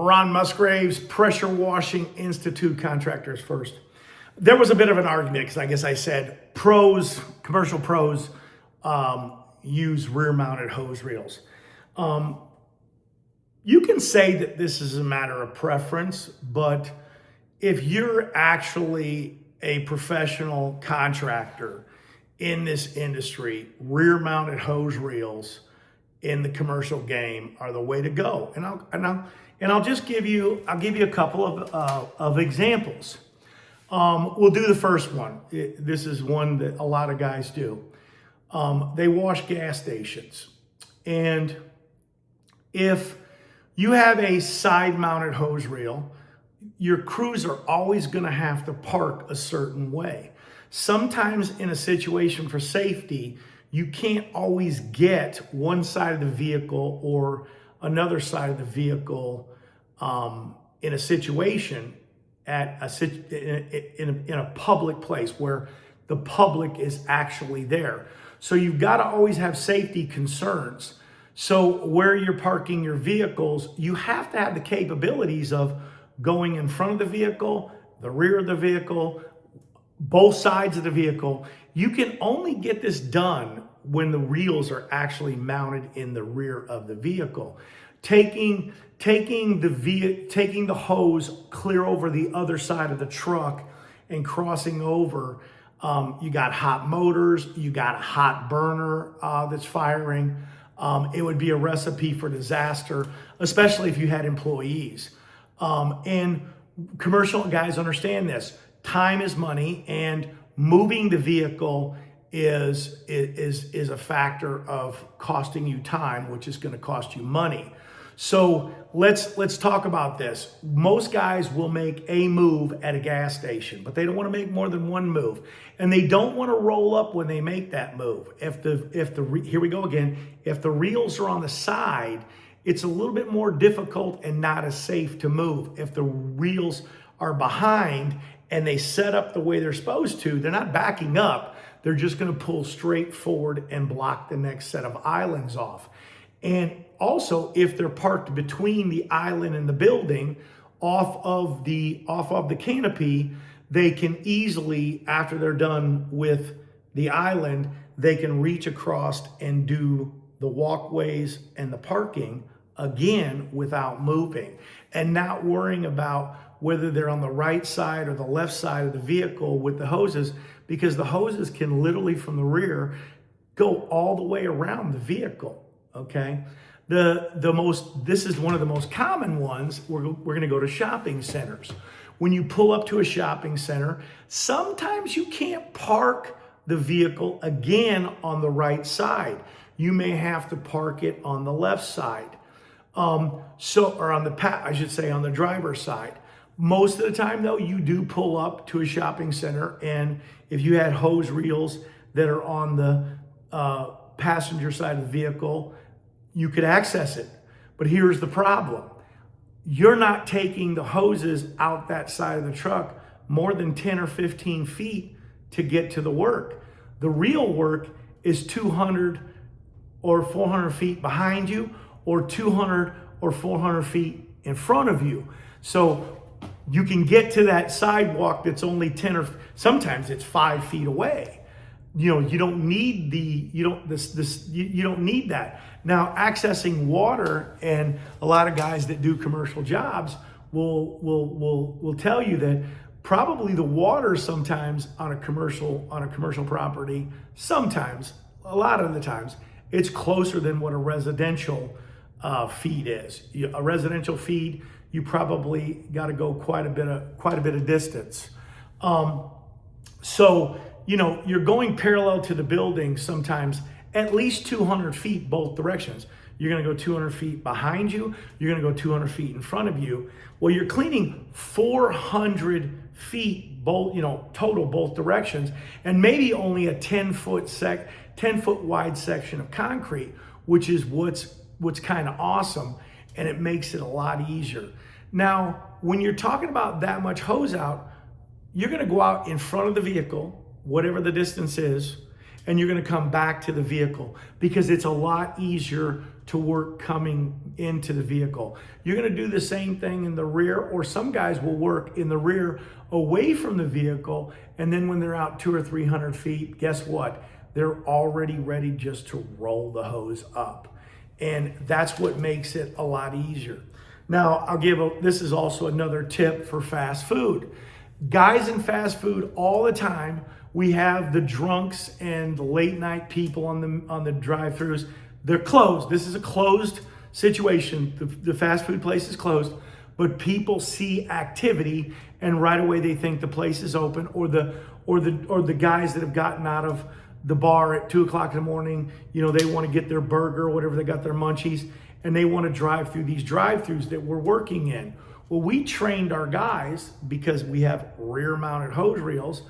Ron Musgraves, Pressure Washing Institute Contractors First. There was a bit of an argument because I guess I said commercial pros use rear-mounted hose reels. You can say that this is a matter of preference, but if you're actually a professional contractor in this industry, rear-mounted hose reels in the commercial game are the way to go. And I'll just give you a couple of examples. We'll do the first one. This is one that a lot of guys do. They wash gas stations. And if you have a side-mounted hose reel, your crews are always going to have to park a certain way. Sometimes in a situation for safety, you can't always get one side of the vehicle or another side of the vehicle in a situation in a public place where the public is actually there. So you've got to always have safety concerns. So where you're parking your vehicles, you have to have the capabilities of going in front of the vehicle, the rear of the vehicle, both sides of the vehicle. You can only get this done when the reels are actually mounted in the rear of the vehicle. Taking the hose clear over the other side of the truck and crossing over, you got hot motors, you got a hot burner that's firing. It would be a recipe for disaster, especially if you had employees. And commercial guys understand this. Time is money, and moving the vehicle is a factor of costing you time, which is going to cost you money. So let's talk about this. Most guys will make a move at a gas station, but they don't want to make more than one move, and they don't want to roll up when they make that move. Here we go again. If the reels are on the side, it's a little bit more difficult and not as safe to move. If the reels are behind and they set up the way they're supposed to, they're not backing up. They're just going to pull straight forward and block the next set of islands off. And also, if they're parked between the island and the building, off of the canopy, they can easily, after they're done with the island, they can reach across and do the walkways and the parking again without moving and not worrying about whether they're on the right side or the left side of the vehicle with the hoses, because the hoses can literally from the rear go all the way around the vehicle. Okay, this is one of the most common ones. We're going to go to shopping centers. When you pull up to a shopping center, sometimes you can't park the vehicle again on the right side. You may have to park it on the left side, or on the driver's side. Most of the time, though, you do pull up to a shopping center, and if you had hose reels that are on the passenger side of the vehicle, you could access it. But here's the problem. You're not taking the hoses out that side of the truck more than 10 or 15 feet to get to the work. The real work is 200 or 400 feet behind you, or 200 or 400 feet in front of you. So you can get to that sidewalk that's only 10 or sometimes it's 5 feet away. You don't need you don't need that. Now, accessing water, and a lot of guys that do commercial jobs will tell you that probably the water sometimes on a commercial property, sometimes, a lot of the times, it's closer than what a residential feed is. A residential feed, you probably got to go quite a bit of distance. So you're going parallel to the building sometimes at least 200 feet both directions. You're going to go 200 feet behind you. You're going to go 200 feet in front of you. Well, you're cleaning 400 feet total both directions, and maybe only a 10-foot wide section of concrete, which is what's kind of awesome, and it makes it a lot easier. Now, when you're talking about that much hose out, you're going to go out in front of the vehicle, whatever the distance is, and you're going to come back to the vehicle because it's a lot easier to work coming into the vehicle. You're going to do the same thing in the rear, or some guys will work in the rear away from the vehicle, and then when they're out 200 or 300 feet, guess what? They're already ready just to roll the hose up. And that's what makes it a lot easier. Now, this is also another tip for fast food. Guys in fast food all the time, we have the drunks and the late night people on the drive-thrus. They're closed. This is a closed situation. The fast food place is closed, but people see activity and right away they think the place is open, or the guys that have gotten out of the bar at 2 o'clock in the morning, they want to get their burger or whatever, they got their munchies, and they want to drive through these drive-thrus that we're working in. Well, we trained our guys, because we have rear-mounted hose reels,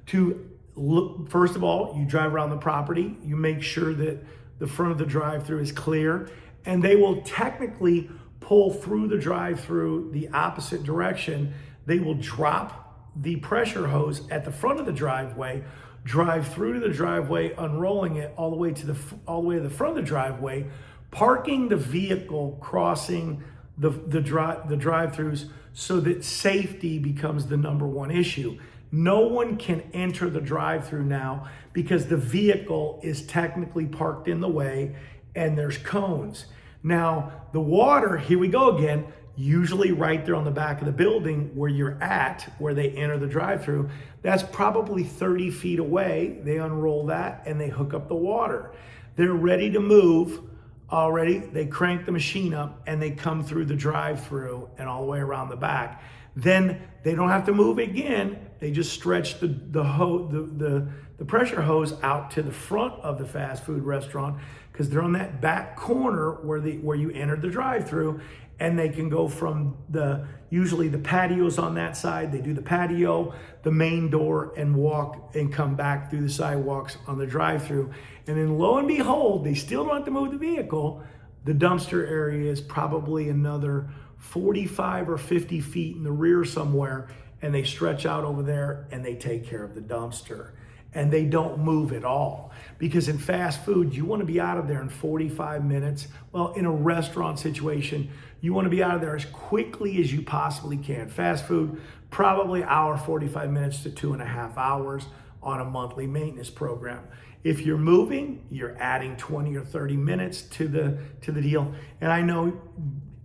to look. First of all, you drive around the property, you make sure that the front of the drive-thru is clear, and they will technically pull through the drive-thru the opposite direction. They will drop the pressure hose at the front of the driveway, drive through to the driveway, unrolling it all the way to the front of the driveway, parking the vehicle, crossing the drive-thrus, so that safety becomes the number one issue. No one can enter the drive-thru now because the vehicle is technically parked in the way and there's cones. Now, the water, here we go again, usually right there on the back of the building where you're at, where they enter the drive-thru, that's probably 30 feet away. They unroll that and they hook up the water. They're ready to move already. They crank the machine up and they come through the drive-thru and all the way around the back. Then they don't have to move again. They just stretch the pressure hose out to the front of the fast food restaurant, because they're on that back corner where you enter the drive-thru, and they can go from usually the patios on that side. They do the patio, the main door, and walk and come back through the sidewalks on the drive-thru. And then lo and behold, they still don't have to move the vehicle. The dumpster area is probably another 45 or 50 feet in the rear somewhere, and they stretch out over there and they take care of the dumpster. And they don't move at all, because in fast food, you want to be out of there in 45 minutes. Well, in a restaurant situation, you want to be out of there as quickly as you possibly can. Fast food, probably hour, 45 minutes to 2.5 hours on a monthly maintenance program. If you're moving, you're adding 20 or 30 minutes to the deal. And I know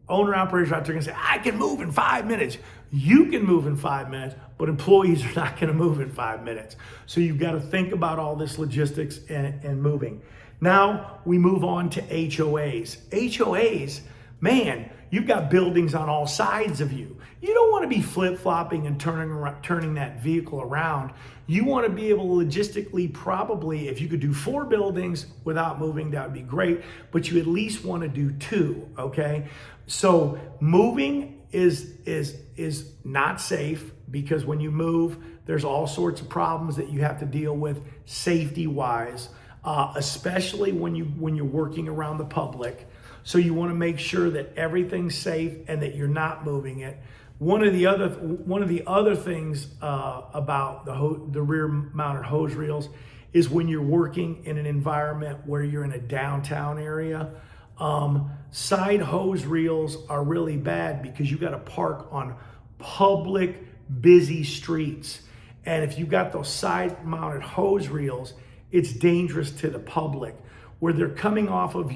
owner-operators out there are going to say, I can move in 5 minutes. You can move in 5 minutes, but employees are not going to move in 5 minutes. So you've got to think about all this logistics and moving. Now we move on to HOAs. HOAs, man, you've got buildings on all sides of you. You don't want to be flip-flopping and turning that vehicle around. You want to be able to logistically, probably, if you could do 4 buildings without moving, that would be great, but you at least want to do 2, okay? So moving is not safe, because when you move, there's all sorts of problems that you have to deal with safety-wise, especially when you're working around the public. So you want to make sure that everything's safe and that you're not moving it. One of the other things about the rear-mounted hose reels is when you're working in an environment where you're in a downtown area. Side hose reels are really bad because you got to park on public, busy streets. And if you've got those side-mounted hose reels, it's dangerous to the public. Where they're coming off of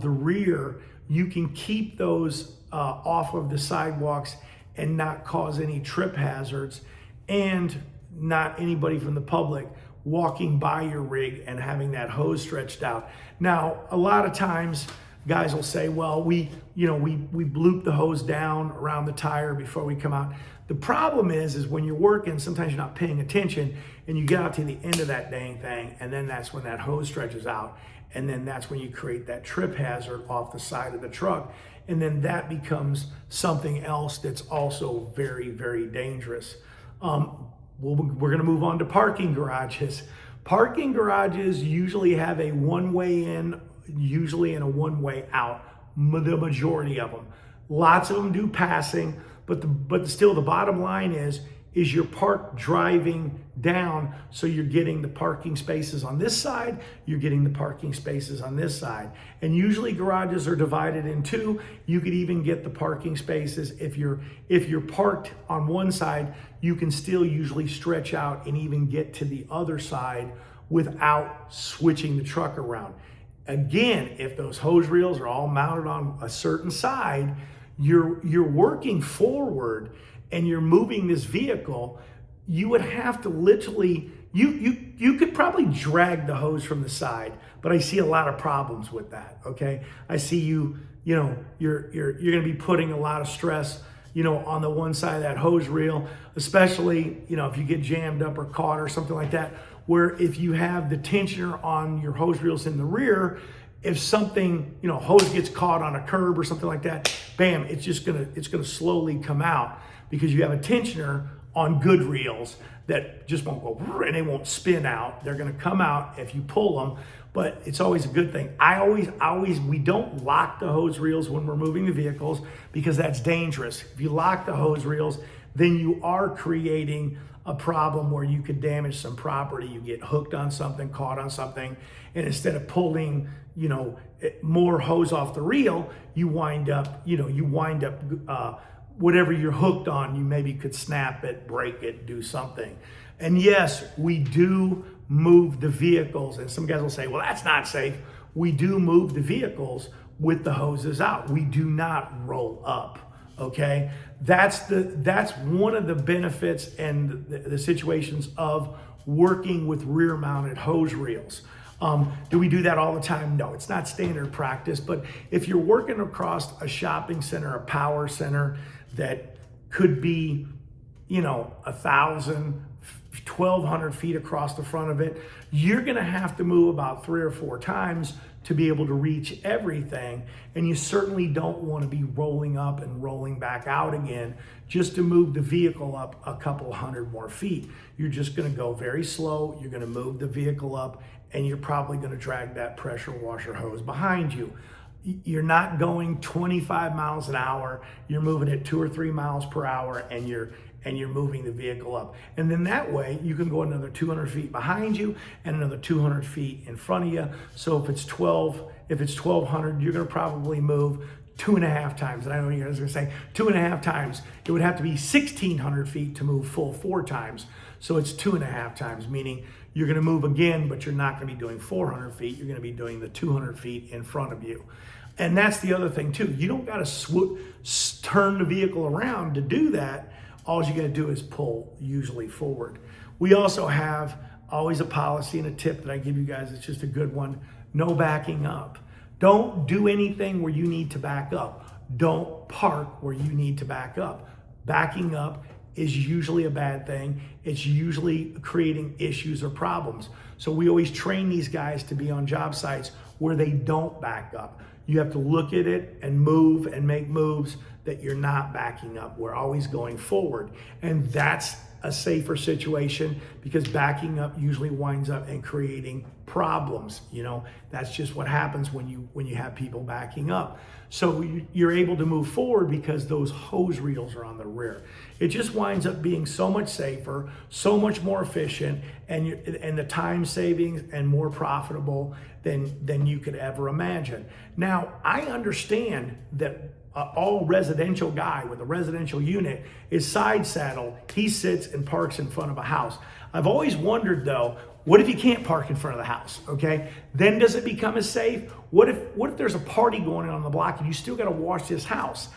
the rear, you can keep those off of the sidewalks and not cause any trip hazards, and not anybody from the public walking by your rig and having that hose stretched out. Now, a lot of times guys will say, well, we bloop the hose down around the tire before we come out. The problem is when you're working, sometimes you're not paying attention and you get out to the end of that dang thing, and then that's when that hose stretches out. And then that's when you create that trip hazard off the side of the truck. And then that becomes something else that's also very, very dangerous. We're going to move on to parking garages. Parking garages usually have a one-way in, usually and a one-way out, the majority of them. Lots of them do passing, but still the bottom line is is you're parked driving down, so you're getting the parking spaces on this side, you're getting the parking spaces on this side. And usually garages are divided in two. You could even get the parking spaces. If you're parked on one side, you can still usually stretch out and even get to the other side without switching the truck around. Again, if those hose reels are all mounted on a certain side, you're working forward and you're moving this vehicle, you would have to literally, you could probably drag the hose from the side, but I see a lot of problems with that, okay? I see you're gonna be putting a lot of stress, on the one side of that hose reel, especially, if you get jammed up or caught or something like that, where if you have the tensioner on your hose reels in the rear, if something, hose gets caught on a curb or something like that, bam, it's gonna slowly come out because you have a tensioner on good reels that just won't go and they won't spin out. They're gonna come out if you pull them, but it's always a good thing. We don't lock the hose reels when we're moving the vehicles because that's dangerous. If you lock the hose reels, then you are creating a problem where you could damage some property. You get hooked on something, caught on something, and instead of pulling, more hose off the reel, you wind up whatever you're hooked on, you maybe could snap it, break it, do something. And yes, we do move the vehicles, and some guys will say, well, that's not safe. We do move the vehicles with the hoses out. We do not roll up, okay? That's one of the benefits and the situations of working with rear mounted hose reels. Do we do that all the time? No, it's not standard practice, but if you're working across a shopping center, a power center that could be, 1,000, 1,200 feet across the front of it, you're gonna have to move about 3 or 4 times to be able to reach everything. And you certainly don't want to be rolling up and rolling back out again just to move the vehicle up a couple hundred more feet. You're just going to go very slow. You're going to move the vehicle up and you're probably going to drag that pressure washer hose behind you. You're not going 25 miles an hour. You're moving at 2 or 3 miles per hour and you're moving the vehicle up. And then that way you can go another 200 feet behind you and another 200 feet in front of you. So if it's 1,200, you're gonna probably move 2.5 times. And I know you guys are gonna say 2.5 times. It would have to be 1,600 feet to move full 4 times. So it's 2.5 times, meaning you're gonna move again, but you're not gonna be doing 400 feet. You're gonna be doing the 200 feet in front of you. And that's the other thing too. You don't gotta turn the vehicle around to do that. All you gotta do is pull, usually forward. We also have always a policy and a tip that I give you guys. It's just a good one. No backing up. Don't do anything where you need to back up. Don't park where you need to back up. Backing up is usually a bad thing. It's usually creating issues or problems. So we always train these guys to be on job sites where they don't back up. You have to look at it and move and make moves that you're not backing up. We're always going forward. And that's a safer situation because backing up usually winds up and creating problems. That's just what happens when you have people backing up. So you're able to move forward because those hose reels are on the rear. It just winds up being so much safer, so much more efficient, and the time savings and more profitable than you could ever imagine. Now, I understand that all residential guy with a residential unit is side saddle. He sits and parks in front of a house. I've always wondered though, what if you can't park in front of the house? Okay, then does it become as safe? What if there's a party going on the block and you still got to wash this house?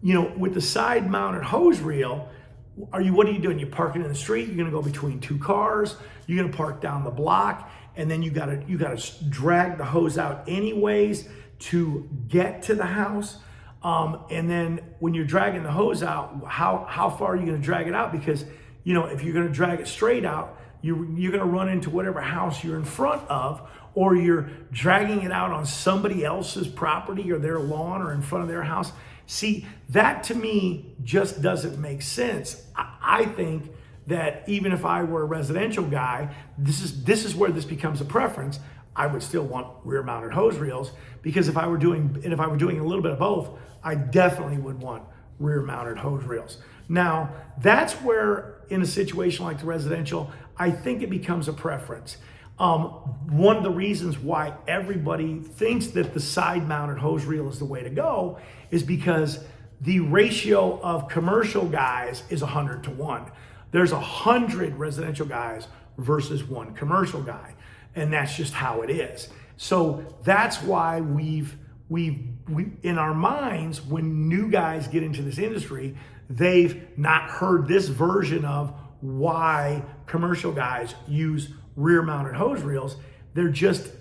With the side mounted hose reel, what are you doing? You're parking in the street. You're going to go between 2 cars. You're going to park down the block, and then you got to drag the hose out anyways to get to the house. And then when you're dragging the hose out, how far are you going to drag it out? Because if you're going to drag it straight out, you're going to run into whatever house you're in front of, or you're dragging it out on somebody else's property or their lawn or in front of their house. See, that to me just doesn't make sense. I think that even if I were a residential guy, this is where this becomes a preference. I would still want rear-mounted hose reels because if I were doing a little bit of both, I definitely would want rear mounted hose reels. Now, that's where in a situation like the residential, I think it becomes a preference. One of the reasons why everybody thinks that the side mounted hose reel is the way to go is because the ratio of commercial guys is 100 to 1. There's 100 residential guys versus one commercial guy. And that's just how it is. So that's why we in our minds, when new guys get into this industry, they've not heard this version of why commercial guys use rear mounted hose reels. They're just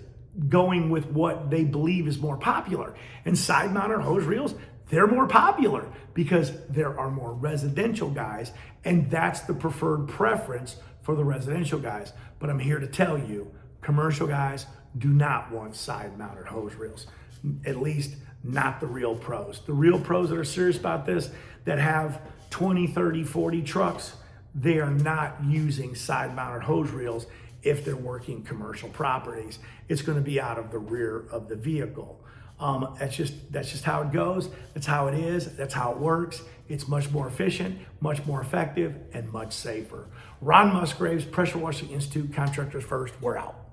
going with what they believe is more popular. And side mounted hose reels, they're more popular because there are more residential guys, and that's the preferred preference for the residential guys. But I'm here to tell you, commercial guys do not want side mounted hose reels, at least not the real pros. The real pros that are serious about this, that have 20, 30, 40 trucks, they are not using side mounted hose reels if they're working commercial properties. It's going to be out of the rear of the vehicle. That's just how it goes. That's how it is. That's how it works. It's much more efficient, much more effective, and much safer. Ron Musgraves, Pressure Washing Institute, Contractors First. We're out.